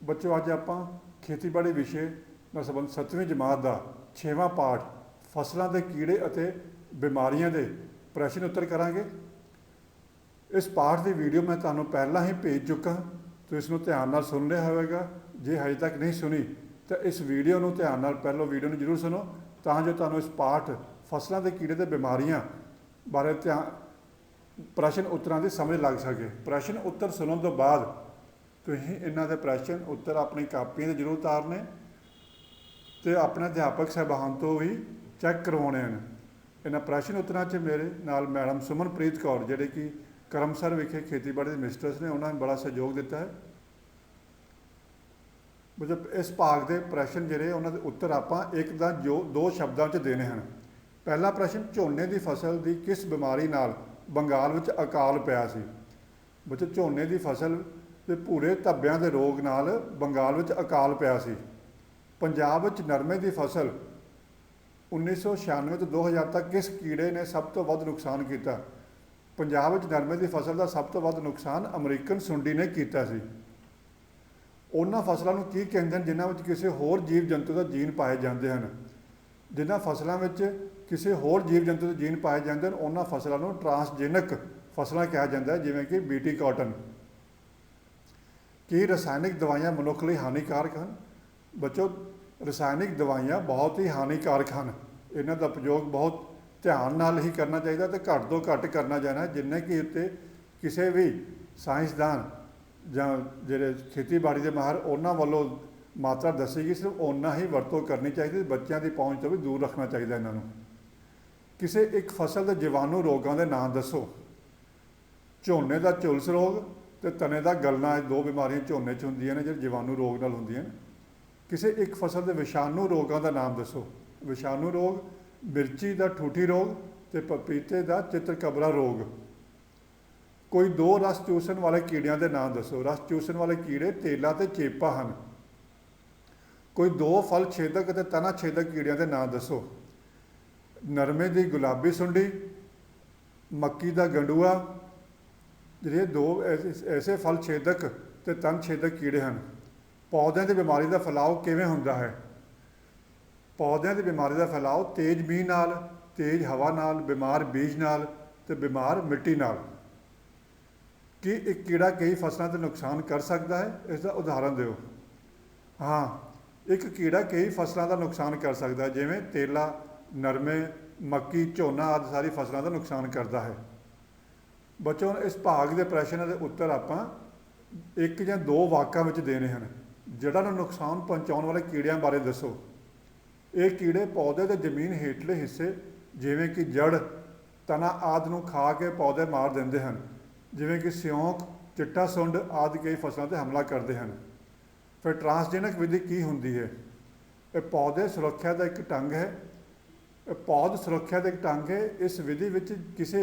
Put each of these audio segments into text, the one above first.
ਬੱਚੋ ਅੱਜ ਆਪਾਂ ਖੇਤੀਬਾੜੀ ਵਿਸ਼ੇ ਨਾਲ ਸੰਬੰਧ 7ਵੀਂ ਜਮਾਤ ਦਾ 6ਵਾਂ ਪਾਠ ਫਸਲਾਂ ਦੇ ਕੀੜੇ ਅਤੇ ਬਿਮਾਰੀਆਂ ਦੇ ਪ੍ਰਸ਼ਨ ਉੱਤਰ ਕਰਾਂਗੇ। ਇਸ ਪਾਠ ਦੀ ਵੀਡੀਓ ਮੈਂ ਤੁਹਾਨੂੰ ਪਹਿਲਾਂ ਹੀ ਭੇਜ ਚੁੱਕਾ, ਤੁਸੀਂ ਇਸ ਨੂੰ ਧਿਆਨ ਨਾਲ ਸੁਣ ਲਿਆ ਹੋਵੇਗਾ। ਜੇ ਹਜੇ ਤੱਕ ਨਹੀਂ ਸੁਣੀ ਤਾਂ ਇਸ ਵੀਡੀਓ ਨੂੰ ਧਿਆਨ ਨਾਲ ਪਹਿਲਾਂ ਵੀਡੀਓ ਨੂੰ ਜ਼ਰੂਰ ਸੁਣੋ, ਤਾਂ ਜੋ ਤੁਹਾਨੂੰ ਇਸ ਪਾਠ ਫਸਲਾਂ ਦੇ ਕੀੜੇ ਤੇ ਬਿਮਾਰੀਆਂ ਬਾਰੇ ਪ੍ਰਸ਼ਨ ਉੱਤਰਾਂ ਦੀ ਸਮਝ ਲੱਗ ਸਕੇ। ਪ੍ਰਸ਼ਨ ਉੱਤਰ ਸੁਣਨ ਤੋਂ ਬਾਅਦ ਤੁਸੀਂ ਇਹਨਾਂ ਦੇ ਪ੍ਰਸ਼ਨ ਉੱਤਰ ਆਪਣੀ ਕਾਪੀਆਂ 'ਤੇ ਜ਼ਰੂਰ ਉਤਾਰਨੇ ਅਤੇ ਆਪਣੇ ਅਧਿਆਪਕ ਸਾਹਿਬਾਨ ਤੋਂ ਵੀ ਚੈੱਕ ਕਰਵਾਉਣੇ ਹਨ। ਇਹਨਾਂ ਪ੍ਰਸ਼ਨ ਉੱਤਰਾਂ 'ਚ ਮੇਰੇ ਨਾਲ ਮੈਡਮ ਸੁਮਨਪ੍ਰੀਤ ਕੌਰ, ਜਿਹੜੇ ਕਿ ਕਰਮਸਰ ਵਿਖੇ ਖੇਤੀਬਾੜੀ ਦੇ ਮਿਸਟਰਸ ਨੇ, ਉਹਨਾਂ ਨੇ ਬੜਾ ਸਹਿਯੋਗ ਦਿੱਤਾ ਹੈ। ਮਤਲਬ ਇਸ ਭਾਗ ਦੇ ਪ੍ਰਸ਼ਨ ਜਿਹੜੇ ਉਹਨਾਂ ਦੇ ਉੱਤਰ ਆਪਾਂ ਇੱਕ ਦਾ ਜੋ 2 ਸ਼ਬਦਾਂ 'ਚ ਦੇਣੇ ਹਨ। ਪਹਿਲਾ ਪ੍ਰਸ਼ਨ, ਝੋਨੇ ਦੀ ਫਸਲ ਦੀ ਕਿਸ ਬਿਮਾਰੀ ਨਾਲ ਬੰਗਾਲ ਵਿੱਚ ਅਕਾਲ ਪਿਆ ਸੀ? ਬੱਚੇ, ਝੋਨੇ ਦੀ ਫਸਲ ਦੇ ਭੂਰੇ ਧੱਬਿਆਂ ਦੇ ਰੋਗ ਨਾਲ ਬੰਗਾਲ ਵਿੱਚ ਅਕਾਲ ਪਿਆ ਸੀ। ਪੰਜਾਬ ਵਿੱਚ ਨਰਮੇ ਦੀ ਫਸਲ 1996 ਤੋਂ 2000 ਤੱਕ ਕਿਸ ਕੀੜੇ ਨੇ ਸਭ ਤੋਂ ਵੱਧ ਨੁਕਸਾਨ ਕੀਤਾ? ਪੰਜਾਬ ਵਿੱਚ ਨਰਮੇ ਦੀ ਫਸਲ ਦਾ ਸਭ ਤੋਂ ਵੱਧ ਨੁਕਸਾਨ ਅਮਰੀਕਨ ਸੁੰਡੀ ਨੇ ਕੀਤਾ ਸੀ। ਉਹਨਾਂ ਫਸਲਾਂ ਨੂੰ ਕੀ ਕਹਿੰਦੇ ਹਨ ਜਿਨ੍ਹਾਂ ਵਿੱਚ ਕਿਸੇ ਹੋਰ ਜੀਵ ਜੰਤੂ ਦਾ ਜੀਨ ਪਾਏ ਜਾਂਦੇ ਹਨ? ਜਿਨ੍ਹਾਂ ਫਸਲਾਂ ਵਿੱਚ ਕਿਸੇ ਹੋਰ ਜੀਵ ਜੰਤੂ ਦੇ ਜੀਨ ਪਾਏ ਜਾਂਦੇ ਹਨ, ਉਹਨਾਂ ਫਸਲਾਂ ਨੂੰ ਟਰਾਂਸਜੈਨਿਕ ਫਸਲਾਂ ਕਿਹਾ ਜਾਂਦਾ ਹੈ, ਜਿਵੇਂ ਕਿ BT ਕਾਟਨ। ਕੀ ਰਸਾਇਣਿਕ ਦਵਾਈਆਂ ਮਨੁੱਖ ਲਈ ਹਾਨੀਕਾਰਕ ਹਨ? ਬੱਚੋ, ਰਸਾਇਣਿਕ ਦਵਾਈਆਂ ਬਹੁਤ ਹੀ ਹਾਨੀਕਾਰਕ ਹਨ। ਇਹਨਾਂ ਦਾ ਉਪਯੋਗ ਬਹੁਤ ਧਿਆਨ ਨਾਲ ਹੀ ਕਰਨਾ ਚਾਹੀਦਾ ਅਤੇ ਘੱਟ ਤੋਂ ਘੱਟ ਕਰਨਾ ਚਾਹੀਦਾ, ਜਿੰਨੇ ਕਿ ਉੱਤੇ ਕਿਸੇ ਵੀ ਸਾਇੰਸਦਾਨ ਜਾਂ ਜਿਹੜੇ ਖੇਤੀਬਾੜੀ ਦੇ ਮਾਹਰ ਉਹਨਾਂ ਵੱਲੋਂ ਮਾਤਰਾ ਦੱਸੀ ਗਈ, ਸਿਰਫ ਓਨਾ ਹੀ ਵਰਤੋਂ ਕਰਨੀ ਚਾਹੀਦੀ। ਬੱਚਿਆਂ ਦੀ ਪਹੁੰਚ ਤੋਂ ਵੀ ਦੂਰ ਰੱਖਣਾ ਚਾਹੀਦਾ ਇਹਨਾਂ ਨੂੰ। ਕਿਸੇ ਇੱਕ ਫਸਲ ਦੇ ਜੀਵਾਣੂ ਰੋਗਾਂ ਦੇ ਨਾਂ ਦੱਸੋ। ਝੋਨੇ ਦਾ ਝੁਲਸ ਰੋਗ ਅਤੇ ਤਣੇ ਦਾ ਗਲਣਾ, ਇਹ 2 ਬਿਮਾਰੀਆਂ ਝੋਨੇ 'ਚ ਹੁੰਦੀਆਂ ਨੇ ਜਿਹੜੇ ਜੀਵਾਣੂ ਰੋਗ ਨਾਲ ਹੁੰਦੀਆਂ ਨੇ। ਕਿਸੇ ਇੱਕ ਫਸਲ ਦੇ ਵਿਸ਼ਾਣੂ ਰੋਗਾਂ ਦਾ ਨਾਮ ਦੱਸੋ। ਵਿਸ਼ਾਣੂ ਰੋਗ, ਮਿਰਚੀ ਦਾ ਠੂਠੀ ਰੋਗ ਅਤੇ ਪਪੀਤੇ ਦਾ ਚਿੱਤਰਕਬਰਾ ਰੋਗ। ਕੋਈ 2 ਰਸ ਚੂਸਣ ਵਾਲੇ ਕੀੜਿਆਂ ਦੇ ਨਾਮ ਦੱਸੋ। ਰਸ ਚੂਸਣ ਵਾਲੇ ਕੀੜੇ ਤੇਲਾ ਅਤੇ ਚੇਪਾ ਹਨ। ਕੋਈ 2 ਫਲ ਛੇਦਕ ਅਤੇ ਤਨਾ ਛੇਦਕ ਕੀੜਿਆਂ ਦੇ ਨਾਮ ਦੱਸੋ। ਨਰਮੇ ਦੀ ਗੁਲਾਬੀ ਸੁੰਡੀ, ਮੱਕੀ ਦਾ ਗੰਡੂਆ। ਜਿਹੜੇ 2 ਐਸੇ ਫਲ ਛੇਦਕ ਅਤੇ ਤਨ ਛੇਦਕ ਕੀੜੇ ਹਨ। ਪੌਦਿਆਂ ਦੀ ਬਿਮਾਰੀ ਦਾ ਫੈਲਾਓ ਕਿਵੇਂ ਹੁੰਦਾ ਹੈ? ਪੌਦਿਆਂ ਦੀ ਬਿਮਾਰੀ ਦਾ ਫੈਲਾਓ ਤੇਜ਼ ਮੀਂਹ ਨਾਲ, ਤੇਜ਼ ਹਵਾ ਨਾਲ, ਬਿਮਾਰ ਬੀਜ ਨਾਲ ਅਤੇ ਬਿਮਾਰ ਮਿੱਟੀ ਨਾਲ। ਕੀ ਇੱਕ ਕੀੜਾ ਕਈ ਫਸਲਾਂ 'ਤੇ ਨੁਕਸਾਨ ਕਰ ਸਕਦਾ ਹੈ? ਇਸ ਦਾ ਉਦਾਹਰਨ ਦਿਓ। ਹਾਂ, ਇੱਕ ਕੀੜਾ ਕਈ ਫਸਲਾਂ ਦਾ ਨੁਕਸਾਨ ਕਰ ਸਕਦਾ ਹੈ, ਜਿਵੇਂ ਤੇਲਾ, ਨਰਮੇ, ਮੱਕੀ, ਝੋਨਾ ਆਦਿ ਸਾਰੀ ਫਸਲਾਂ ਦਾ ਨੁਕਸਾਨ ਕਰਦਾ ਹੈ। ਬੱਚੋ, ਇਸ ਭਾਗ ਦੇ ਪ੍ਰਸ਼ਨਾਂ ਦੇ ਉੱਤਰ ਆਪਾਂ 1 ਜਾਂ 2 ਵਾਕਾਂ ਵਿੱਚ ਦੇਣੇ ਹਨ। ਜੜ੍ਹਾਂ ਨੂੰ ਨੁਕਸਾਨ ਪਹੁੰਚਾਉਣ ਵਾਲੇ ਕੀੜਿਆਂ ਬਾਰੇ ਦੱਸੋ। ਇਹ ਕੀੜੇ ਪੌਦੇ ਦੇ ਜ਼ਮੀਨ ਹੇਠਲੇ ਹਿੱਸੇ ਜਿਵੇਂ ਕਿ ਜੜ੍ਹ, ਤਣਾ ਆਦਿ ਨੂੰ ਖਾ ਕੇ ਪੌਦੇ ਮਾਰ ਦਿੰਦੇ ਹਨ, ਜਿਵੇਂ ਕਿ ਸਿਉਂਕ, ਚਿੱਟਾ ਸੁੰਡ ਆਦਿ ਕਈ ਫਸਲਾਂ 'ਤੇ ਹਮਲਾ ਕਰਦੇ ਹਨ। ਫਿਰ ਟਰਾਂਸਜੈਨਿਕ ਵਿਧੀ ਕੀ ਹੁੰਦੀ ਹੈ? ਇਹ ਪੌਦੇ ਸੁਰੱਖਿਆ ਦਾ ਇੱਕ ਢੰਗ ਹੈ। ਪੌਦ ਸੁਰੱਖਿਆ ਦਾ ਇੱਕ ਢੰਗ ਹੈ। ਇਸ ਵਿਧੀ ਵਿੱਚ ਕਿਸੇ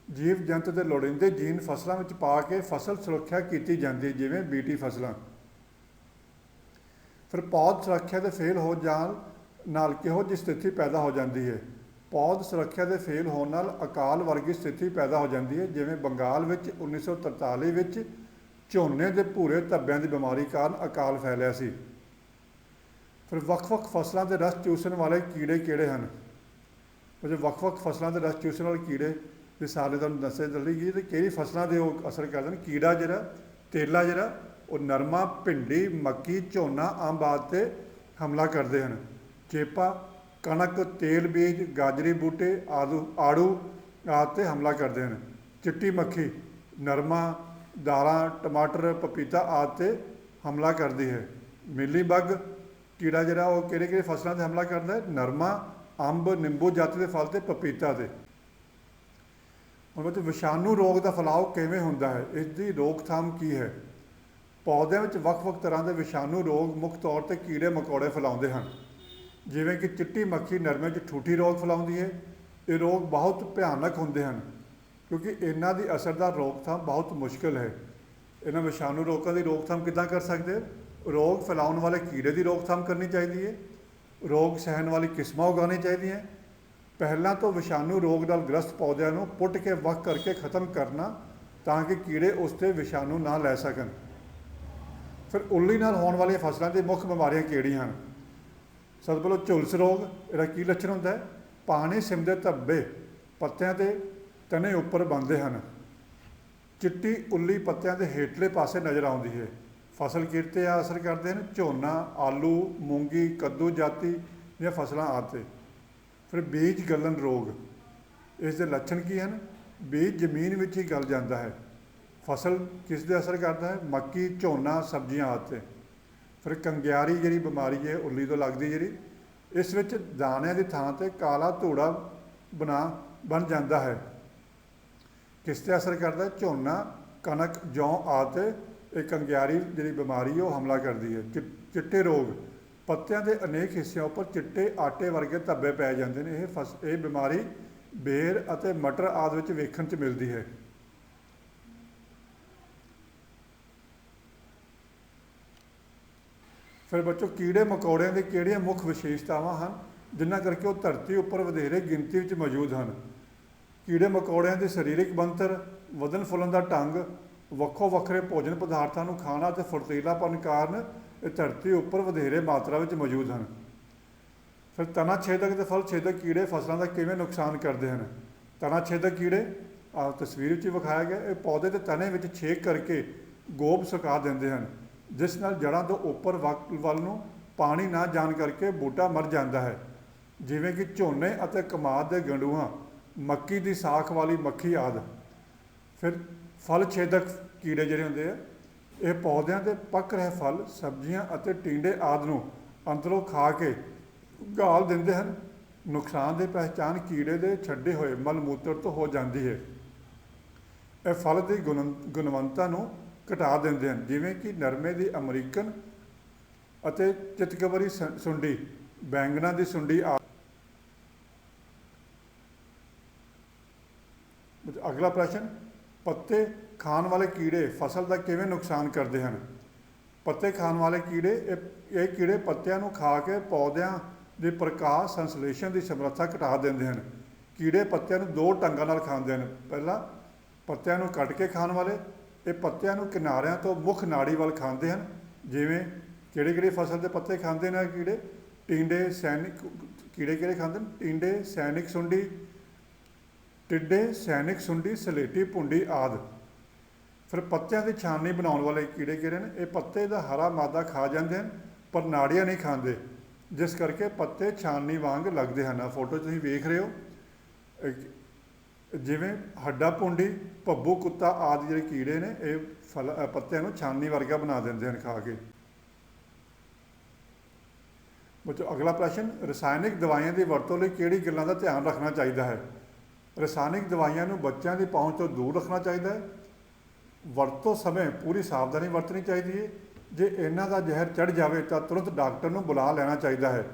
ਜੀਵ ਜੰਤੂ ਦੇ ਲੋੜੀਂਦੇ ਜੀਨ ਫਸਲਾਂ ਵਿੱਚ ਪਾ ਕੇ ਫਸਲ ਸੁਰੱਖਿਆ ਕੀਤੀ ਜਾਂਦੀ ਹੈ, ਜਿਵੇਂ BT ਫਸਲਾਂ। ਫਿਰ ਪੌਦ ਸੁਰੱਖਿਆ ਦੇ ਫੇਲ ਹੋ ਜਾਣ ਨਾਲ ਕਿਹੋ ਜਿਹੀ ਸਥਿਤੀ ਪੈਦਾ ਹੋ ਜਾਂਦੀ ਹੈ? ਪੌਦ ਸੁਰੱਖਿਆ ਦੇ ਫੇਲ ਹੋਣ ਨਾਲ ਅਕਾਲ ਵਰਗੀ ਸਥਿਤੀ ਪੈਦਾ ਹੋ ਜਾਂਦੀ ਹੈ, ਜਿਵੇਂ ਬੰਗਾਲ ਵਿੱਚ 1943 ਵਿੱਚ ਝੋਨੇ ਦੇ ਭੂਰੇ ਧੱਬਿਆਂ ਦੀ ਬਿਮਾਰੀ ਕਾਰਨ ਅਕਾਲ ਫੈਲਿਆ ਸੀ। ਫਿਰ ਵੱਖ-ਵੱਖ ਫਸਲਾਂ ਦੇ ਰਸ ਚੂਸਣ ਵਾਲੇ ਕੀੜੇ ਕਿਹੜੇ ਹਨ? ਵੱਖ-ਵੱਖ ਫਸਲਾਂ ਦੇ ਰਸ ਚੂਸਣ ਵਾਲੇ ਕੀੜੇ ਦੇ ਸਾਰੇ ਤੁਹਾਨੂੰ ਦੱਸੇ ਚੱਲੀ ਗਈ ਅਤੇ ਕਿਹੜੀ ਫਸਲਾਂ ਦੇ ਉਹ ਅਸਰ ਕਰਦੇ ਨੇ। ਕੀੜਾ ਜਿਹੜਾ ਤੇਲਾ ਜਿਹੜਾ ਉਹ ਨਰਮਾ, ਭਿੰਡੀ, ਮੱਕੀ, ਝੋਨਾ, ਅੰਬ ਆਦਿ 'ਤੇ ਹਮਲਾ ਕਰਦੇ ਹਨ। ਚੇਪਾ ਕਣਕ, ਤੇਲ ਬੀਜ, ਗਾਜਰੀ ਬੂਟੇ ਆੜੂ ਆਦਿ 'ਤੇ ਹਮਲਾ ਕਰਦੇ ਹਨ। ਚਿੱਟੀ ਮੱਖੀ ਨਰਮਾ, ਦਾਲਾਂ, ਟਮਾਟਰ, ਪਪੀਤਾ ਆਦਿ 'ਤੇ ਹਮਲਾ ਕਰਦੀ ਹੈ। ਮਿਲੀ ਬੱਗ ਕੀੜਾ ਜਿਹੜਾ ਉਹ ਕਿਹੜੇ ਫਸਲਾਂ 'ਤੇ ਹਮਲਾ ਕਰਦਾ ਹੈ? ਨਰਮਾ, ਅੰਬ, ਨਿੰਬੂ ਜਾਤੀ ਦੇ ਫਲ ਅਤੇ ਪਪੀਤਾ 'ਤੇ। ਹੁਣ ਵਿੱਚ ਵਿਸ਼ਾਣੂ ਰੋਗ ਦਾ ਫੈਲਾਓ ਕਿਵੇਂ ਹੁੰਦਾ ਹੈ? ਇਸ ਦੀ ਰੋਕਥਾਮ ਕੀ ਹੈ? ਪੌਦਿਆਂ ਵਿੱਚ ਵੱਖ-ਵੱਖ ਤਰ੍ਹਾਂ ਦੇ ਵਿਸ਼ਾਣੂ ਰੋਗ ਮੁੱਖ ਤੌਰ 'ਤੇ ਕੀੜੇ ਮਕੌੜੇ ਫੈਲਾਉਂਦੇ ਹਨ, ਜਿਵੇਂ ਕਿ ਚਿੱਟੀ ਮੱਖੀ ਨਰਮੇ 'ਚ ਠੂਠੀ ਰੋਗ ਫੈਲਾਉਂਦੀ ਹੈ। ਇਹ ਰੋਗ ਬਹੁਤ ਭਿਆਨਕ ਹੁੰਦੇ ਹਨ ਕਿਉਂਕਿ ਇਹਨਾਂ ਦੀ ਅਸਰਦਾਰ ਰੋਕਥਾਮ ਬਹੁਤ ਮੁਸ਼ਕਿਲ ਹੈ। ਇਹਨਾਂ ਵਿਸ਼ਾਣੂ ਰੋਗਾਂ ਦੀ ਰੋਕਥਾਮ ਕਿੱਦਾਂ ਕਰ ਸਕਦੇ? ਰੋਗ ਫੈਲਾਉਣ ਵਾਲੇ ਕੀੜੇ ਦੀ ਰੋਕਥਾਮ ਕਰਨੀ ਚਾਹੀਦੀ ਹੈ। ਰੋਗ ਸਹਿਣ ਵਾਲੀ ਕਿਸਮਾਂ ਉਗਾਉਣੀ ਚਾਹੀਦੀਆਂ। ਪਹਿਲਾਂ ਤੋਂ ਵਿਸ਼ਾਣੂ ਰੋਗ ਨਾਲ ਗ੍ਰਸਤ ਪੌਦਿਆਂ ਨੂੰ ਪੁੱਟ ਕੇ ਵੱਖ ਕਰਕੇ ਖਤਮ ਕਰਨਾ, ਤਾਂ ਕਿ ਕੀੜੇ ਉਸ 'ਤੇ ਵਿਸ਼ਾਣੂ ਨਾ ਲੈ ਸਕਣ। ਫਿਰ ਉੱਲੀ ਨਾਲ ਹੋਣ ਵਾਲੀਆਂ ਫਸਲਾਂ ਦੀ ਮੁੱਖ ਬਿਮਾਰੀਆਂ ਕਿਹੜੀਆਂ ਹਨ? ਸਭ ਤੋਂ ਪਹਿਲਾਂ ਝੁਲਸ ਰੋਗ। ਇਹਦਾ ਕੀ ਲੱਛਣ ਹੁੰਦਾ ਹੈ? ਪਾਣੀ ਸਿਮਦੇ ਧੱਬੇ ਪੱਤਿਆਂ ਦੇ ਤਣੇ ਉੱਪਰ ਬਣਦੇ ਹਨ। ਚਿੱਟੀ ਉੱਲੀ ਪੱਤਿਆਂ ਦੇ ਹੇਠਲੇ ਪਾਸੇ ਨਜ਼ਰ ਆਉਂਦੀ ਹੈ। ਫਸਲ ਕਿਤੇ ਅਸਰ ਕਰਦੇ ਹਨ? ਝੋਨਾ, ਆਲੂ, ਮੂੰਗੀ, ਕੱਦੂ ਜਾਤੀ ਦੀਆਂ ਫਸਲਾਂ ਆਦਿ। ਫਿਰ ਬੀਜ ਗਲਣ ਰੋਗ, ਇਸ ਦੇ ਲੱਛਣ ਕੀ ਹਨ? ਬੀਜ ਜ਼ਮੀਨ ਵਿੱਚ ਹੀ ਗਲ ਜਾਂਦਾ ਹੈ। ਫਸਲ ਕਿਸ ਦੇ ਅਸਰ ਕਰਦਾ ਹੈ? ਮੱਕੀ, ਝੋਨਾ, ਸਬਜ਼ੀਆਂ ਆਦਿ। ਫਿਰ ਕੰਗਿਆਰੀ ਜਿਹੜੀ ਬਿਮਾਰੀ ਹੈ ਉੱਲੀ ਤੋਂ ਲੱਗਦੀ ਜਿਹੜੀ, ਇਸ ਵਿੱਚ ਦਾਣਿਆਂ ਦੀ ਥਾਂ 'ਤੇ ਕਾਲਾ ਧੂੜਾ ਬਣ ਜਾਂਦਾ ਹੈ। ਕਿਸ 'ਤੇ ਅਸਰ ਕਰਦਾ ਹੈ? ਝੋਨਾ, ਕਣਕ, ਜੌਂ ਆਦਿ। ਇਹ ਕੰਗਿਆਰੀ ਜਿਹੜੀ ਬਿਮਾਰੀ ਉਹ ਹਮਲਾ ਕਰਦੀ ਹੈ। ਚਿੱਟੇ ਰੋਗ, ਪੱਤਿਆਂ ਦੇ ਅਨੇਕ ਹਿੱਸਿਆਂ ਉੱਪਰ ਚਿੱਟੇ ਆਟੇ ਵਰਗੇ ਧੱਬੇ ਪੈ ਜਾਂਦੇ ਨੇ। ਇਹ ਬਿਮਾਰੀ ਬੇਰ ਅਤੇ ਮਟਰ ਆਦਿ ਵਿੱਚ ਵੇਖਣ 'ਚ ਮਿਲਦੀ ਹੈ। ਫਿਰ ਬੱਚੋ, ਕੀੜੇ ਮਕੌੜਿਆਂ ਦੀ ਕਿਹੜੀਆਂ ਮੁੱਖ ਵਿਸ਼ੇਸ਼ਤਾਵਾਂ ਹਨ ਜਿਨ੍ਹਾਂ ਕਰਕੇ ਉਹ ਧਰਤੀ ਉੱਪਰ ਵਧੇਰੇ ਗਿਣਤੀ ਵਿੱਚ ਮੌਜੂਦ ਹਨ? ਕੀੜੇ ਮਕੌੜਿਆਂ ਦੀ ਸਰੀਰਕ ਬਣਤਰ, ਵਧਣ ਫੁੱਲਣ ਦਾ ਢੰਗ, ਵੱਖੋ ਵੱਖਰੇ ਭੋਜਨ ਪਦਾਰਥਾਂ ਨੂੰ ਖਾਣਾ ਅਤੇ ਫੁਰਤੀਲਾਪਨ ਕਾਰਨ ਇਹ ਧਰਤੀ ਉੱਪਰ ਵਧੇਰੇ ਮਾਤਰਾ ਵਿੱਚ ਮੌਜੂਦ ਹਨ। ਫਿਰ ਤਣਾ ਛੇਦਕ ਅਤੇ ਫਲ ਛੇਦਕ ਕੀੜੇ ਫਸਲਾਂ ਦਾ ਕਿਵੇਂ ਨੁਕਸਾਨ ਕਰਦੇ ਹਨ? ਤਣਾ ਛੇਦਕ ਕੀੜੇ ਤਸਵੀਰ ਵਿੱਚ ਵਿਖਾਇਆ ਗਿਆ, ਇਹ ਪੌਦੇ ਦੇ ਤਣੇ ਵਿੱਚ ਛੇਕ ਕਰਕੇ ਗੋਬ ਸੁਕਾ ਦਿੰਦੇ ਹਨ, ਜਿਸ ਨਾਲ ਜੜ੍ਹਾਂ ਤੋਂ ਉੱਪਰ ਵੱਲ ਨੂੰ ਪਾਣੀ ਨਾ ਜਾਣ ਕਰਕੇ ਬੂਟਾ ਮਰ ਜਾਂਦਾ ਹੈ। ਜਿਵੇਂ ਕਿ ਝੋਨੇ ਅਤੇ ਕਮਾਦ ਦੇ ਗੰਡੂਆਂ, ਮੱਕੀ ਦੀ ਸਾਖ ਵਾਲੀ ਮੱਖੀ ਆਦਿ। ਫਿਰ ਫਲ ਛੇਦਕ ਕੀੜੇ ਜਿਹੜੇ ਹੁੰਦੇ ਆ, ਇਹ ਪੌਦਿਆਂ ਦੇ ਪੱਕ ਰਹੇ ਫਲ, ਸਬਜ਼ੀਆਂ ਅਤੇ ਟੀਂਡੇ ਆਦਿ ਨੂੰ ਅੰਦਰੋਂ ਖਾ ਕੇ ਗਾਲ ਦਿੰਦੇ ਹਨ। ਨੁਕਸਾਨ ਦੀ ਪਹਿਚਾਣ ਕੀੜੇ ਦੇ ਛੱਡੇ ਹੋਏ ਮਲ ਮੂਤਰ ਤੋਂ ਹੋ ਜਾਂਦੀ ਹੈ। ਇਹ ਫਲ ਦੀ ਗੁਣਵੱਤਾ ਨੂੰ ਘਟਾ ਦਿੰਦੇ ਹਨ, ਜਿਵੇਂ ਕਿ ਨਰਮੇ ਦੀ ਅਮਰੀਕਨ ਅਤੇ ਚਿਤਕਬਰੀ ਸੁੰਡੀ, ਬੈਂਗਣਾ ਦੀ ਸੁੰਡੀ ਆਦਿ। ਅਗਲਾ ਪ੍ਰਸ਼ਨ, ਪੱਤੇ ਖਾਣ ਵਾਲੇ ਕੀੜੇ ਫਸਲ ਦਾ ਕਿਵੇਂ ਨੁਕਸਾਨ ਕਰਦੇ ਹਨ? ਪੱਤੇ ਖਾਣ ਵਾਲੇ ਕੀੜੇ, ਇਹ ਕੀੜੇ ਪੱਤਿਆਂ ਨੂੰ ਖਾ ਕੇ ਪੌਦਿਆਂ ਦੇ ਪ੍ਰਕਾਸ਼ ਸੰਸਲੇਸ਼ਨ ਦੀ ਸਮਰੱਥਾ ਘਟਾ ਦਿੰਦੇ ਹਨ। ਕੀੜੇ ਪੱਤਿਆਂ ਨੂੰ ਦੋ ਢੰਗਾਂ ਨਾਲ ਖਾਂਦੇ ਹਨ। ਪਹਿਲਾ, ਪੱਤਿਆਂ ਨੂੰ ਕੱਟ ਕੇ ਖਾਣ ਵਾਲੇ, ਇਹ ਪੱਤਿਆਂ ਨੂੰ ਕਿਨਾਰਿਆਂ ਤੋਂ ਮੁੱਖ ਨਾੜੀ ਵੱਲ ਖਾਂਦੇ ਹਨ। ਜਿਵੇਂ ਕਿਹੜੀ ਫਸਲ ਦੇ ਪੱਤੇ ਖਾਂਦੇ ਨੇ ਕੀੜੇ? ਟੀਂਡੇ, ਸੈਨਿਕ ਕੀੜੇ ਕਿਹੜੇ ਖਾਂਦੇ ਨੇ? ਟੀਂਡੇ, ਸੈਨਿਕ ਸੁੰਡੀ, ਟਿੱਡੇ, ਸੈਨਿਕ ਸੁੰਡੀ, ਸਲੇਟੀ ਭੁੰਡੀ ਆਦਿ। ਫਿਰ ਪੱਤਿਆਂ ਦੀ ਛਾਨਣੀ ਬਣਾਉਣ ਵਾਲੇ ਕੀੜੇ ਕਿਹੜੇ ਨੇ? ਇਹ ਪੱਤੇ ਦਾ ਹਰਾ ਮਾਦਾ ਖਾ ਜਾਂਦੇ ਹਨ ਪਰ ਨਾੜੀਆਂ ਨਹੀਂ ਖਾਂਦੇ, ਜਿਸ ਕਰਕੇ ਪੱਤੇ ਛਾਨਣੀ ਵਾਂਗ ਲੱਗਦੇ ਹਨ। ਆਹ ਫੋਟੋ ਤੁਸੀਂ ਵੇਖ ਰਹੇ ਹੋ, ਜਿਵੇਂ ਹੱਡਾ ਭੁੰਡੀ, ਭੱਬੂ ਕੁੱਤਾ ਆਦਿ ਜਿਹੜੇ ਕੀੜੇ ਨੇ, ਇਹ ਪੱਤਿਆਂ ਨੂੰ ਛਾਨਣੀ ਵਰਗਾ ਬਣਾ ਦਿੰਦੇ ਹਨ ਖਾ ਕੇ। ਬੱਚੋ, ਅਗਲਾ ਪ੍ਰਸ਼ਨ, ਰਸਾਇਣਿਕ ਦਵਾਈਆਂ ਦੀ ਵਰਤੋਂ ਲਈ ਕਿਹੜੀ ਗੱਲਾਂ ਦਾ ਧਿਆਨ ਰੱਖਣਾ ਚਾਹੀਦਾ ਹੈ? ਰਸਾਇਣਿਕ ਦਵਾਈਆਂ ਨੂੰ ਬੱਚਿਆਂ ਦੀ ਪਹੁੰਚ ਤੋਂ ਦੂਰ ਰੱਖਣਾ ਚਾਹੀਦਾ ਹੈ। ਵਰਤੋਂ ਸਮੇਂ ਪੂਰੀ ਸਾਵਧਾਨੀ ਵਰਤਣੀ ਚਾਹੀਦੀ ਹੈ। ਜੇ ਇਹਨਾਂ ਦਾ ਜ਼ਹਿਰ ਚੜ੍ਹ ਜਾਵੇ ਤਾਂ ਤੁਰੰਤ ਡਾਕਟਰ ਨੂੰ ਬੁਲਾ ਲੈਣਾ ਚਾਹੀਦਾ ਹੈ।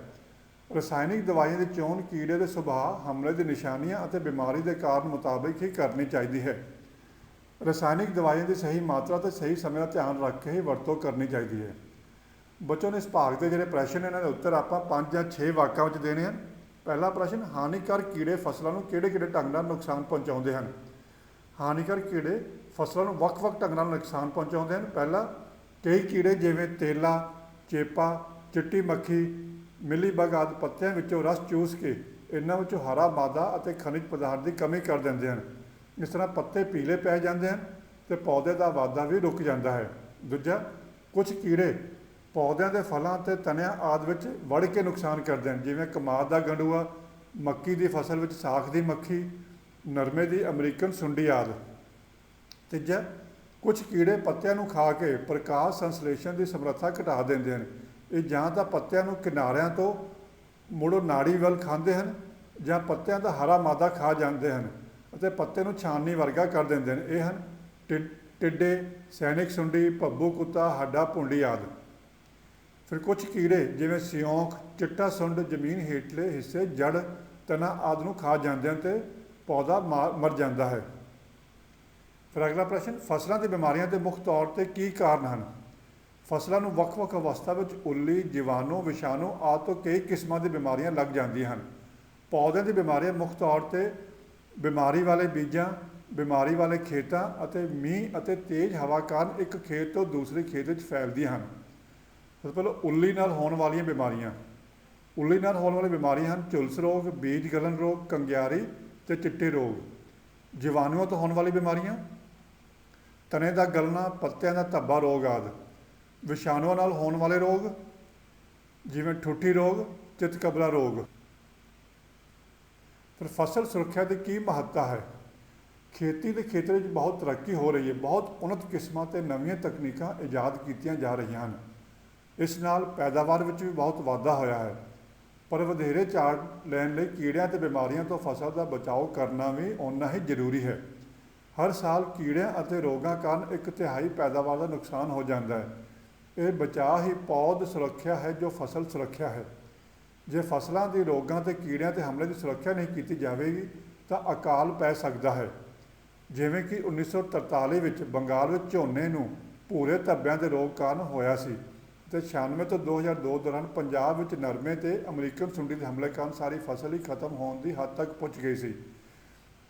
ਰਸਾਇਣਿਕ ਦਵਾਈਆਂ ਦੀ ਚੋਣ ਕੀੜੇ ਦੇ ਸੁਭਾਅ, ਹਮਲੇ ਦੀ ਨਿਸ਼ਾਨੀਆਂ ਅਤੇ ਬਿਮਾਰੀ ਦੇ ਕਾਰਨ ਮੁਤਾਬਿਕ ਹੀ ਕਰਨੀ ਚਾਹੀਦੀ ਹੈ। ਰਸਾਇਣਿਕ ਦਵਾਈਆਂ ਦੀ ਸਹੀ ਮਾਤਰਾ ਅਤੇ ਸਹੀ ਸਮੇਂ ਦਾ ਧਿਆਨ ਰੱਖ ਕੇ ਹੀ ਵਰਤੋਂ ਕਰਨੀ ਚਾਹੀਦੀ ਹੈ। ਬੱਚਿਆਂ ਨੇ ਇਸ ਭਾਗ ਦੇ ਜਿਹੜੇ ਪ੍ਰਸ਼ਨ ਇਹਨਾਂ ਦੇ ਉੱਤਰ ਆਪਾਂ 5 ਜਾਂ 6 ਵਾਕਾਂ ਵਿੱਚ ਦੇਣੇ ਹਨ। ਪਹਿਲਾ ਪ੍ਰਸ਼ਨ, ਹਾਨੀਕਾਰਕ ਕੀੜੇ ਫਸਲਾਂ ਨੂੰ ਕਿਹੜੇ ਢੰਗ ਨਾਲ ਨੁਕਸਾਨ ਪਹੁੰਚਾਉਂਦੇ ਹਨ? ਹਾਨੀਕਾਰਕ ਕੀੜੇ ਫਸਲਾਂ ਨੂੰ ਵੱਖ-ਵੱਖ ਢੰਗ ਨਾਲ ਨੁਕਸਾਨ ਪਹੁੰਚਾਉਂਦੇ ਹਨ। ਪਹਿਲਾ, ਕਈ ਕੀੜੇ ਜਿਵੇਂ ਤੇਲਾ, ਚੇਪਾ, ਚਿੱਟੀ ਮੱਖੀ, ਮਿਲੀਬਗ ਆਦਿ ਪੱਤਿਆਂ ਵਿੱਚੋਂ ਰਸ ਚੂਸ ਕੇ ਇਹਨਾਂ ਵਿੱਚੋਂ ਹਰਾ ਮਾਦਾ ਅਤੇ ਖਣਿਜ ਪਦਾਰਥ ਦੀ ਕਮੀ ਕਰ ਦਿੰਦੇ ਹਨ। ਇਸ ਤਰ੍ਹਾਂ ਪੱਤੇ ਪੀਲੇ ਪੈ ਜਾਂਦੇ ਹਨ ਅਤੇ ਪੌਦੇ ਦਾ ਵਾਧਾ ਵੀ ਰੁਕ ਜਾਂਦਾ ਹੈ। ਦੂਜਾ, ਕੁਝ ਕੀੜੇ ਪੌਦਿਆਂ ਦੇ ਫਲਾਂ ਅਤੇ ਤਣਿਆਂ ਆਦਿ ਵਿੱਚ ਵੜ ਕੇ ਨੁਕਸਾਨ ਕਰਦੇ ਹਨ, ਜਿਵੇਂ ਕਮਾਦ ਦਾ ਗੰਡੂਆ, ਮੱਕੀ ਦੀ ਫਸਲ ਵਿੱਚ ਸਾਖ ਦੀ ਮੱਖੀ, ਨਰਮੇ ਦੀ ਅਮਰੀਕਨ ਸੁੰਡੀ ਆਦਿ। ਤੀਜਾ, ਕੁਝ ਕੀੜੇ ਪੱਤਿਆਂ ਨੂੰ ਖਾ ਕੇ ਪ੍ਰਕਾਸ਼ ਸੰਸਲੇਸ਼ਨ ਦੀ ਸਮਰੱਥਾ ਘਟਾ ਦਿੰਦੇ ਹਨ। ਇਹ ਜਾਂ ਤਾਂ ਪੱਤਿਆਂ ਨੂੰ ਕਿਨਾਰਿਆਂ ਤੋਂ ਮੁੜੋ ਨਾੜੀ ਵੱਲ ਖਾਂਦੇ ਹਨ ਜਾਂ ਪੱਤਿਆਂ ਦਾ ਹਰਾ ਮਾਦਾ ਖਾ ਜਾਂਦੇ ਹਨ ਅਤੇ ਪੱਤੇ ਨੂੰ ਛਾਨਣੀ ਵਰਗਾ ਕਰ ਦਿੰਦੇ ਹਨ। ਇਹ ਹਨ ਟਿੱਡੇ, ਸੈਨਿਕ ਸੁੰਡੀ, ਭੱਬੂ ਕੁੱਤਾ, ਹੱਡਾ ਭੁੰਡੀ ਆਦਿ। ਫਿਰ ਕੁਝ ਕੀੜੇ ਜਿਵੇਂ ਸਿਉਂਕ, ਚਿੱਟਾ ਸੁੰਡ ਜ਼ਮੀਨ ਹੇਠਲੇ ਹਿੱਸੇ, ਜੜ, ਤਣਾ ਆਦਿ ਨੂੰ ਖਾ ਜਾਂਦੇ ਹਨ ਅਤੇ ਪੌਦਾ ਮਰ ਜਾਂਦਾ ਹੈ। ਫਿਰ ਅਗਲਾ ਪ੍ਰਸ਼ਨ, ਫਸਲਾਂ ਦੀ ਬਿਮਾਰੀਆਂ ਦੇ ਮੁੱਖ ਤੌਰ 'ਤੇ ਕੀ ਕਾਰਨ ਹਨ? ਫਸਲਾਂ ਨੂੰ ਵੱਖ-ਵੱਖ ਅਵਸਥਾ ਵਿੱਚ ਉੱਲੀ, ਜੀਵਾਣੂ, ਵਿਸ਼ਾਣੂ ਆਦਿ ਤੋਂ ਕਈ ਕਿਸਮਾਂ ਦੀ ਬਿਮਾਰੀਆਂ ਲੱਗ ਜਾਂਦੀਆਂ ਹਨ। ਪੌਦਿਆਂ ਦੀ ਬਿਮਾਰੀਆਂ ਮੁੱਖ ਤੌਰ 'ਤੇ ਬਿਮਾਰੀ ਵਾਲੇ ਬੀਜਾਂ, ਬਿਮਾਰੀ ਵਾਲੇ ਖੇਤਾਂ ਅਤੇ ਮੀਂਹ ਅਤੇ ਤੇਜ਼ ਹਵਾ ਕਾਰਨ ਇੱਕ ਖੇਤ ਤੋਂ ਦੂਸਰੇ ਖੇਤ ਵਿੱਚ ਫੈਲਦੀਆਂ ਹਨ। ਸਭ ਤੋਂ ਪਹਿਲਾਂ ਉੱਲੀ ਨਾਲ ਹੋਣ ਵਾਲੀਆਂ ਬਿਮਾਰੀਆਂ। ਉੱਲੀ ਨਾਲ ਹੋਣ ਵਾਲੀਆਂ ਬਿਮਾਰੀਆਂ ਹਨ ਝੁਲਸ ਰੋਗ, ਬੀਜ ਗਲਨ ਰੋਗ, ਕੰਗਿਆਰੀ ਅਤੇ ਚਿੱਟੇ ਰੋਗ। ਜੀਵਾਣੂਆਂ ਤੋਂ ਹੋਣ ਵਾਲੀ ਬਿਮਾਰੀਆਂ, ਤਣੇ ਦਾ ਗਲਣਾ, ਪੱਤਿਆਂ ਦਾ ਧੱਬਾ ਰੋਗ ਆਦਿ। ਵਿਸ਼ਾਣੂਆਂ ਨਾਲ ਹੋਣ ਵਾਲੇ ਰੋਗ ਜਿਵੇਂ ਠੁੱਠੀ ਰੋਗ, ਚਿਤਕਬਰਾ ਰੋਗ। ਫਿਰ ਫਸਲ ਸੁਰੱਖਿਆ ਦੀ ਕੀ ਮਹੱਤਤਾ ਹੈ? ਖੇਤੀ ਦੇ ਖੇਤਰ ਵਿੱਚ ਬਹੁਤ ਤਰੱਕੀ ਹੋ ਰਹੀ ਹੈ, ਬਹੁਤ ਉન્નਤ ਕਿਸਮਾਂ ਅਤੇ ਨਵੀਆਂ ਤਕਨੀਕਾਂ ਇਜਾਦ ਕੀਤੀਆਂ ਜਾ ਰਹੀਆਂ ਹਨ। ਇਸ ਨਾਲ ਪੈਦਾਵਾਰ ਵਿੱਚ ਵੀ ਬਹੁਤ ਵਾਧਾ ਹੋਇਆ ਹੈ, ਪਰ ਵਧੇਰੇ ਝਾੜ ਲੈਣ ਲਈ ਕੀੜਿਆਂ ਅਤੇ ਬਿਮਾਰੀਆਂ ਤੋਂ ਫਸਲ ਦਾ ਬਚਾਓ ਕਰਨਾ ਵੀ ਓਨਾ ਹੀ ਜ਼ਰੂਰੀ ਹੈ। ਹਰ ਸਾਲ ਕੀੜਿਆਂ ਅਤੇ ਰੋਗਾਂ ਕਾਰਨ 1/3 ਪੈਦਾਵਾਰ ਦਾ ਨੁਕਸਾਨ ਹੋ ਜਾਂਦਾ ਹੈ। ਇਹ ਬਚਾਅ ਹੀ ਪੌਦ ਸੁਰੱਖਿਆ ਹੈ ਜੋ ਫਸਲ ਸੁਰੱਖਿਆ ਹੈ। ਜੇ ਫਸਲਾਂ ਦੀ ਰੋਗਾਂ ਅਤੇ ਕੀੜਿਆਂ ਦੇ ਹਮਲੇ ਦੀ ਸੁਰੱਖਿਆ ਨਹੀਂ ਕੀਤੀ ਜਾਵੇਗੀ ਤਾਂ ਅਕਾਲ ਪੈ ਸਕਦਾ ਹੈ, ਜਿਵੇਂ ਕਿ 1943 ਵਿੱਚ ਬੰਗਾਲ ਵਿੱਚ ਝੋਨੇ ਨੂੰ ਭੂਰੇ ਧੱਬਿਆਂ ਦੇ ਰੋਗ ਕਾਰਨ ਹੋਇਆ ਸੀ ਅਤੇ 96 ਤੋਂ 2002 ਦੌਰਾਨ ਪੰਜਾਬ ਵਿੱਚ ਨਰਮੇ 'ਤੇ ਅਮਰੀਕਨ ਸੁੰਡੀ ਦੇ ਹਮਲੇ ਕਾਰਨ ਸਾਰੀ ਫਸਲ ਹੀ ਖਤਮ ਹੋਣ ਦੀ ਹੱਦ ਤੱਕ ਪਹੁੰਚ ਗਈ ਸੀ।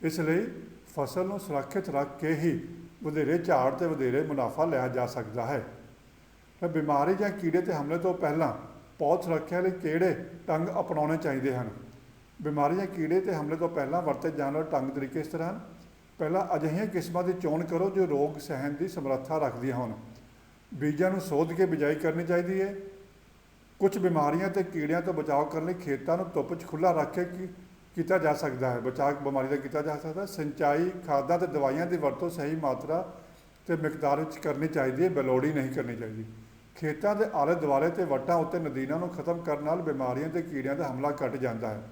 ਇਸ ਲਈ ਫਸਲ ਨੂੰ ਸੁਰੱਖਿਅਤ ਰੱਖ ਕੇ ਹੀ ਵਧੇਰੇ ਝਾੜ ਅਤੇ ਵਧੇਰੇ ਮੁਨਾਫਾ ਲਿਆ ਜਾ ਸਕਦਾ ਹੈ। ਬਿਮਾਰੀ ਜਾਂ ਕੀੜੇ 'ਤੇ ਹਮਲੇ ਤੋਂ ਪਹਿਲਾਂ ਪੌਦ ਸੁਰੱਖਿਆ ਲਈ ਕਿਹੜੇ ਢੰਗ ਅਪਣਾਉਣੇ ਚਾਹੀਦੇ ਹਨ? ਬਿਮਾਰੀ ਜਾਂ ਕੀੜੇ 'ਤੇ ਹਮਲੇ ਤੋਂ ਪਹਿਲਾਂ ਵਰਤੇ ਜਾਣ ਵਾਲੇ ਢੰਗ ਤਰੀਕੇ ਇਸ ਤਰ੍ਹਾਂ ਹਨ। ਪਹਿਲਾਂ ਅਜਿਹੀਆਂ ਕਿਸਮਾਂ ਦੀ ਚੋਣ ਕਰੋ ਜੋ ਰੋਗ ਸਹਿਣ ਦੀ ਸਮਰੱਥਾ ਰੱਖਦੀਆਂ ਹੋਣ। ਬੀਜਾਂ ਨੂੰ ਸੋਧ ਕੇ ਬਿਜਾਈ ਕਰਨੀ ਚਾਹੀਦੀ ਹੈ। ਕੁਝ ਬਿਮਾਰੀਆਂ ਅਤੇ ਕੀੜਿਆਂ ਤੋਂ ਬਚਾਅ ਕਰਨ ਲਈ ਖੇਤਾਂ ਨੂੰ ਧੁੱਪ 'ਚ ਖੁੱਲ੍ਹਾ ਰੱਖ ਕੇ ਕੀਤਾ ਜਾ ਸਕਦਾ ਹੈ। ਬਚਾਅ ਬਿਮਾਰੀ ਦਾ ਕੀਤਾ ਜਾ ਸਕਦਾ। ਸਿੰਚਾਈ, ਖਾਦਾਂ ਅਤੇ ਦਵਾਈਆਂ ਦੀ ਵਰਤੋਂ ਸਹੀ ਮਾਤਰਾ ਅਤੇ ਮਿਕਦਾਰ ਵਿੱਚ ਕਰਨੀ ਚਾਹੀਦੀ ਹੈ, ਬੇਲੋੜੀ ਨਹੀਂ ਕਰਨੀ ਚਾਹੀਦੀ। ਖੇਤਾਂ ਦੇ ਆਲੇ ਦੁਆਲੇ ਅਤੇ ਵੱਟਾਂ ਉੱਤੇ ਨਦੀਨਾਂ ਨੂੰ ਖਤਮ ਕਰਨ ਨਾਲ ਬਿਮਾਰੀਆਂ ਅਤੇ ਕੀੜਿਆਂ ਦਾ ਹਮਲਾ ਘਟ ਜਾਂਦਾ ਹੈ।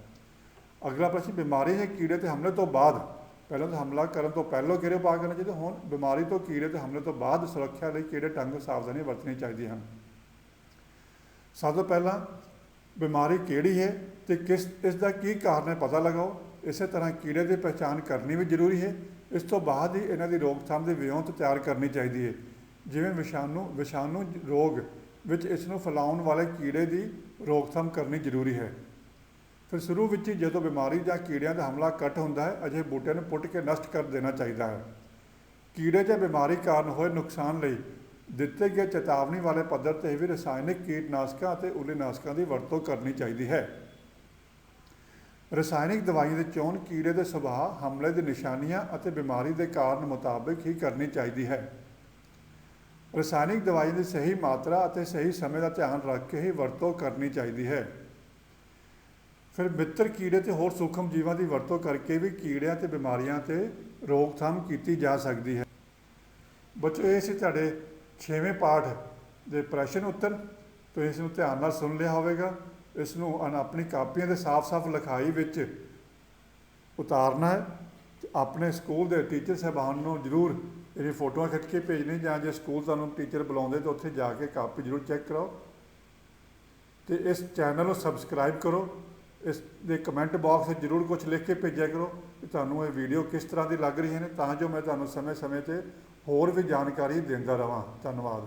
ਅਗਲਾ ਪ੍ਰਸ਼ਨ, ਬਿਮਾਰੀ ਜਾਂ ਕੀੜੇ 'ਤੇ ਹਮਲੇ ਤੋਂ ਬਾਅਦ, ਪਹਿਲਾਂ ਤਾਂ ਹਮਲਾ ਕਰਨ ਤੋਂ ਪਹਿਲਾਂ ਕਿਹੜੇ ਉਪਾਅ ਕਰਨੇ ਚਾਹੀਦੇ, ਹੁਣ ਬਿਮਾਰੀ ਤੋਂ ਕੀੜੇ 'ਤੇ ਹਮਲੇ ਤੋਂ ਬਾਅਦ ਸੁਰੱਖਿਆ ਲਈ ਕਿਹੜੇ ਢੰਗ ਸਾਵਧਾਨੀਆਂ ਵਰਤਣੀਆਂ ਚਾਹੀਦੀਆਂ ਹਨ? ਸਭ ਤੋਂ ਪਹਿਲਾਂ ਬਿਮਾਰੀ ਕਿਹੜੀ ਹੈ ਅਤੇ ਇਸ ਦਾ ਕੀ ਕਾਰਨ ਹੈ ਪਤਾ ਲਗਾਓ। ਇਸੇ ਤਰ੍ਹਾਂ ਕੀੜੇ ਦੀ ਪਹਿਚਾਣ ਕਰਨੀ ਵੀ ਜ਼ਰੂਰੀ ਹੈ। ਇਸ ਤੋਂ ਬਾਅਦ ਹੀ ਇਹਨਾਂ ਦੀ ਰੋਕਥਾਮ ਦੀ ਵਿਉਂਤ ਤਿਆਰ ਕਰਨੀ ਚਾਹੀਦੀ ਹੈ। ਜਿਵੇਂ ਵਿਸ਼ਾਣੂ ਰੋਗ ਵਿੱਚ ਇਸ ਨੂੰ ਫੈਲਾਉਣ ਵਾਲੇ ਕੀੜੇ ਦੀ ਰੋਕਥਾਮ ਕਰਨੀ ਜ਼ਰੂਰੀ ਹੈ। ਫਿਰ ਸ਼ੁਰੂ ਵਿੱਚ ਹੀ ਜਦੋਂ ਬਿਮਾਰੀ ਜਾਂ ਕੀੜਿਆਂ ਦਾ ਹਮਲਾ ਘੱਟ ਹੁੰਦਾ ਹੈ, ਅਜਿਹੇ ਬੂਟਿਆਂ ਨੂੰ ਪੁੱਟ ਕੇ ਨਸ਼ਟ ਕਰ ਦੇਣਾ ਚਾਹੀਦਾ ਹੈ। ਕੀੜੇ ਜਾਂ ਬਿਮਾਰੀ ਕਾਰਨ ਹੋਏ ਨੁਕਸਾਨ ਲਈ ਦਿੱਤੇ ਗਏ ਚੇਤਾਵਨੀ ਵਾਲੇ ਪੱਧਰ 'ਤੇ ਵੀ ਰਸਾਇਣਿਕ ਕੀਟਨਾਸ਼ਕਾਂ ਅਤੇ ਉਲੀਨਾਸ਼ਕਾਂ ਦੀ ਵਰਤੋਂ ਕਰਨੀ ਚਾਹੀਦੀ ਹੈ। ਰਸਾਇਣਿਕ ਦਵਾਈਆਂ ਦੀ ਚੋਣ ਕੀੜੇ ਦੇ ਸੁਭਾਅ, ਹਮਲੇ ਦੀ ਨਿਸ਼ਾਨੀਆਂ ਅਤੇ ਬਿਮਾਰੀ ਦੇ ਕਾਰਨ ਮੁਤਾਬਕ ਹੀ ਕਰਨੀ ਚਾਹੀਦੀ ਹੈ। ਰਸਾਇਣਿਕ ਦਵਾਈ ਦੀ ਸਹੀ ਮਾਤਰਾ ਅਤੇ ਸਹੀ ਸਮੇਂ ਦਾ ਧਿਆਨ ਰੱਖ ਕੇ ਹੀ ਵਰਤੋਂ ਕਰਨੀ ਚਾਹੀਦੀ ਹੈ। ਫਿਰ ਮਿੱਤਰ ਕੀੜੇ ਅਤੇ ਹੋਰ ਸੂਖਮ ਜੀਵਾਂ ਦੀ ਵਰਤੋਂ ਕਰਕੇ ਵੀ ਕੀੜਿਆਂ ਅਤੇ ਬਿਮਾਰੀਆਂ 'ਤੇ ਰੋਕਥਾਮ ਕੀਤੀ ਜਾ ਸਕਦੀ ਹੈ। ਬੱਚੋ, ਇਹ ਸੀ ਤੁਹਾਡੇ 6ਵੇਂ ਪਾਠ ਦੇ ਪ੍ਰਸ਼ਨ ਉੱਤਰ। ਤੁਸੀਂ ਇਸ ਨੂੰ ਧਿਆਨ ਨਾਲ ਸੁਣ ਲਿਆ ਹੋਵੇਗਾ। ਇਸ ਨੂੰ ਆਪਣੀ ਕਾਪੀਆਂ ਦੇ ਸਾਫ਼-ਸਾਫ਼ ਲਿਖਾਈ ਵਿੱਚ ਉਤਾਰਨਾ ਹੈ। ਆਪਣੇ ਸਕੂਲ ਦੇ ਟੀਚਰ ਸਾਹਿਬਾਨ ਨੂੰ ਜ਼ਰੂਰ ਇਹਦੀ ਫੋਟੋਆਂ ਖਿੱਚ ਕੇ ਭੇਜਣੀ, ਜਾਂ ਜੇ ਸਕੂਲ ਤੁਹਾਨੂੰ ਟੀਚਰ ਬੁਲਾਉਂਦੇ ਤਾਂ ਉੱਥੇ ਜਾ ਕੇ ਕਾਪੀ ਜ਼ਰੂਰ ਚੈੱਕ ਕਰਾਓ। ਅਤੇ ਇਸ ਚੈਨਲ ਨੂੰ ਸਬਸਕ੍ਰਾਈਬ ਕਰੋ। ਇਸ ਦੇ ਕਮੈਂਟ ਬਾਕਸ ਵਿੱਚ ਜ਼ਰੂਰ ਕੁਝ ਲਿਖ ਕੇ ਭੇਜਿਆ ਕਰੋ ਕਿ ਤੁਹਾਨੂੰ ਇਹ ਵੀਡੀਓ ਕਿਸ ਤਰ੍ਹਾਂ ਦੀ ਲੱਗ ਰਹੀਆਂ ਨੇ, ਤਾਂ ਜੋ ਮੈਂ ਤੁਹਾਨੂੰ ਸਮੇਂ-ਸਮੇਂ 'ਤੇ ਹੋਰ ਵੀ ਜਾਣਕਾਰੀ ਦਿੰਦਾ ਰਹਾਂ। ਧੰਨਵਾਦ।